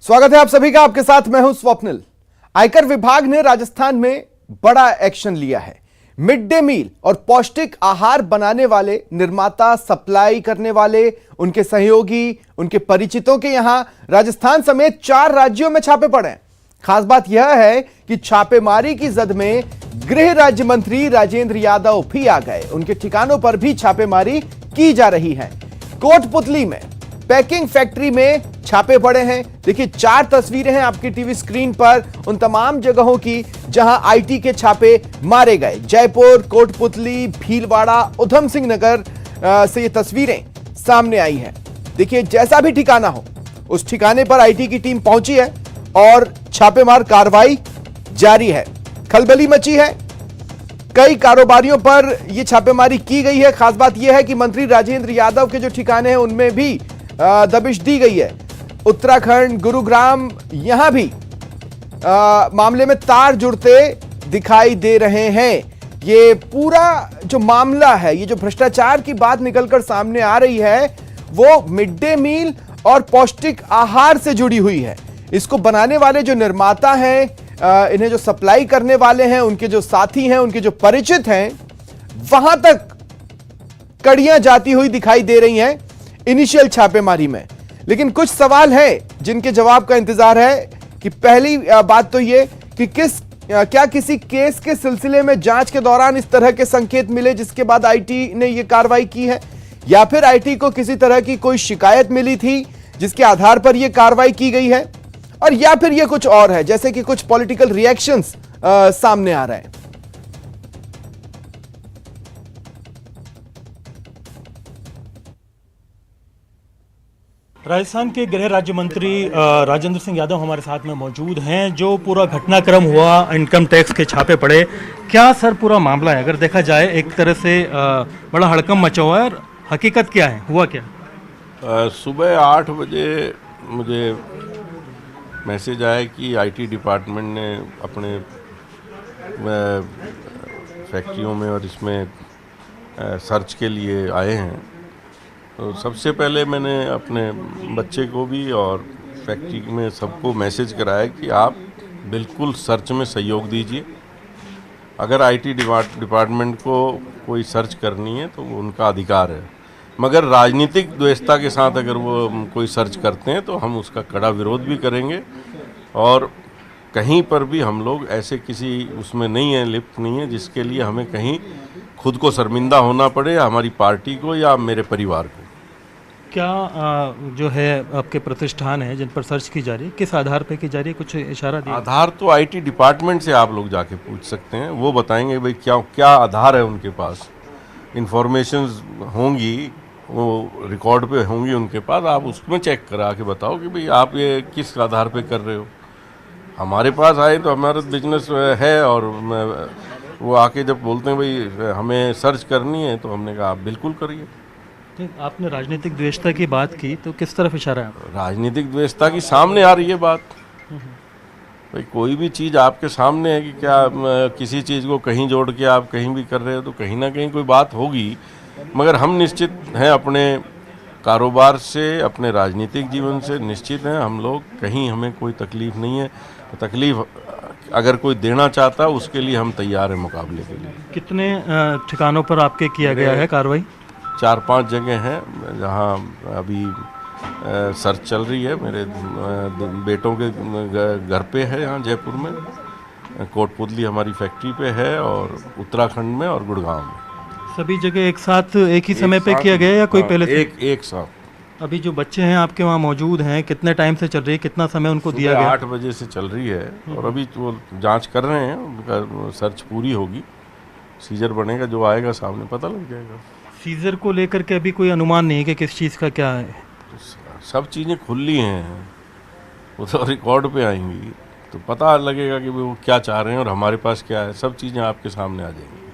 स्वागत है आप सभी का। आपके साथ मैं हूं स्वप्निल। आयकर विभाग ने राजस्थान में बड़ा एक्शन लिया है। मिड डे मील और पौष्टिक आहार बनाने वाले निर्माता, सप्लाई करने वाले, उनके सहयोगी, उनके परिचितों के यहां राजस्थान समेत 4 राज्यों में छापे पड़े हैं। खास बात यह है कि छापेमारी की जद में गृह राज्य मंत्री राजेंद्र यादव भी आ गए। उनके ठिकानों पर भी छापेमारी की जा रही है। कोटपुतली में पैकिंग फैक्ट्री में छापे पड़े हैं। देखिए 4 तस्वीरें हैं आपकी टीवी स्क्रीन पर उन तमाम जगहों की जहां आईटी के छापे मारे गए। जयपुर, कोटपुतली, भीलवाड़ा, उधम सिंह नगर से ये तस्वीरें सामने आई हैं। देखिए जैसा भी ठिकाना हो उस ठिकाने पर आईटी की टीम पहुंची है और छापेमार कार्रवाई जारी है। खलबली मची है। कई कारोबारियों पर यह छापेमारी की गई है। खास बात यह है कि मंत्री राजेंद्र यादव के जो ठिकाने हैं उनमें भी दबिश दी गई है। उत्तराखंड, गुरुग्राम, यहां भी मामले में तार जुड़ते दिखाई दे रहे हैं। ये पूरा जो मामला है, ये जो भ्रष्टाचार की बात निकलकर सामने आ रही है, वो मिड डे मील और पौष्टिक आहार से जुड़ी हुई है। इसको बनाने वाले जो निर्माता हैं, इन्हें जो सप्लाई करने वाले हैं, उनके जो साथी हैं, उनके जो परिचित हैं, वहां तक कड़ियां जाती हुई दिखाई दे रही हैं इनिशियल छापेमारी में। लेकिन कुछ सवाल हैं जिनके जवाब का इंतजार है कि पहली बात तो ये कि क्या किसी केस के सिलसिले में जांच के दौरान इस तरह के संकेत मिले जिसके बाद आईटी ने यह कार्रवाई की है, या फिर आईटी को किसी तरह की कोई शिकायत मिली थी जिसके आधार पर यह कार्रवाई की गई है, और या फिर यह कुछ और है, जैसे कि कुछ पॉलिटिकल रिएक्शंस सामने आ रहे हैं। राजस्थान के गृह राज्य मंत्री राजेंद्र सिंह यादव हमारे साथ में मौजूद हैं। जो पूरा घटनाक्रम हुआ, इनकम टैक्स के छापे पड़े, क्या सर पूरा मामला है? अगर देखा जाए एक तरह से बड़ा हड़कंप मचा हुआ है, और हकीकत क्या है, हुआ क्या? सुबह 8 बजे मुझे मैसेज आया कि आईटी डिपार्टमेंट ने अपने फैक्ट्रियों में और इसमें सर्च के लिए आए हैं। तो सबसे पहले मैंने अपने बच्चे को भी और फैक्ट्री में सबको मैसेज कराया कि आप बिल्कुल सर्च में सहयोग दीजिए। अगर आईटी डिपार्टमेंट को कोई सर्च करनी है तो वो उनका अधिकार है, मगर राजनीतिक द्वेषता के साथ अगर वो कोई सर्च करते हैं तो हम उसका कड़ा विरोध भी करेंगे। और कहीं पर भी हम लोग ऐसे किसी उसमें नहीं है, लिप्त नहीं है, जिसके लिए हमें कहीं खुद को शर्मिंदा होना पड़े, या हमारी पार्टी को या मेरे परिवार को। क्या जो है आपके प्रतिष्ठान है जिन पर सर्च की जा रही है, किस आधार पे की जा रही है? कुछ इशारा दिया? आधार तो आईटी डिपार्टमेंट से आप लोग जाके पूछ सकते हैं, वो बताएंगे भाई क्या क्या आधार है उनके पास। इंफॉर्मेशंस होंगी, वो रिकॉर्ड पे होंगी उनके पास, आप उसमें चेक करा के बताओ कि भाई आप ये किस आधार पे कर रहे हो। हमारे पास आए तो हमारा बिजनेस है, और वो आके जब बोलते हैं भाई हमें सर्च करनी है, तो हमने कहा आप बिल्कुल करिए। आपने राजनीतिक द्वेषता की बात की, तो किस तरफ इशारा है? राजनीतिक द्वेषता की सामने आ रही है बात। भाई कोई भी चीज़ आपके सामने है कि क्या किसी चीज़ को कहीं जोड़ के आप कहीं भी कर रहे हो, तो कहीं ना कहीं कोई बात होगी। मगर हम निश्चित हैं अपने कारोबार से, अपने राजनीतिक जीवन से निश्चित हैं हम लोग। कहीं हमें कोई तकलीफ़ नहीं है। तकलीफ़ अगर कोई देना चाहता है उसके लिए हम तैयार हैं मुकाबले के लिए। कितने ठिकानों पर आपके किया गया है कार्रवाई? 4-5 जगह हैं जहां अभी सर्च चल रही है। मेरे बेटों के घर पे है, यहाँ जयपुर में, कोटपुतली हमारी फैक्ट्री पे है, और उत्तराखंड में और गुड़गांव में। सभी जगह एक साथ एक ही समय पे किया गया या कोई पहले से? एक साथ। अभी जो बच्चे हैं आपके वहाँ मौजूद हैं, कितने टाइम से चल रही है, कितना समय उनको दिया गया? 8 बजे से चल रही है, और अभी वो जांच कर रहे हैं, उनका सर्च पूरी होगी, सीजर बनेगा, जो आएगा सामने पता लग जाएगा। सीजर को लेकर के अभी कोई अनुमान नहीं है कि किस चीज़ का क्या है? सब चीज़ें खुली हैं, वो तो रिकॉर्ड पे आएंगी तो पता लगेगा कि वो क्या चाह रहे हैं और हमारे पास क्या है। सब चीज़ें आपके सामने आ जाएंगी।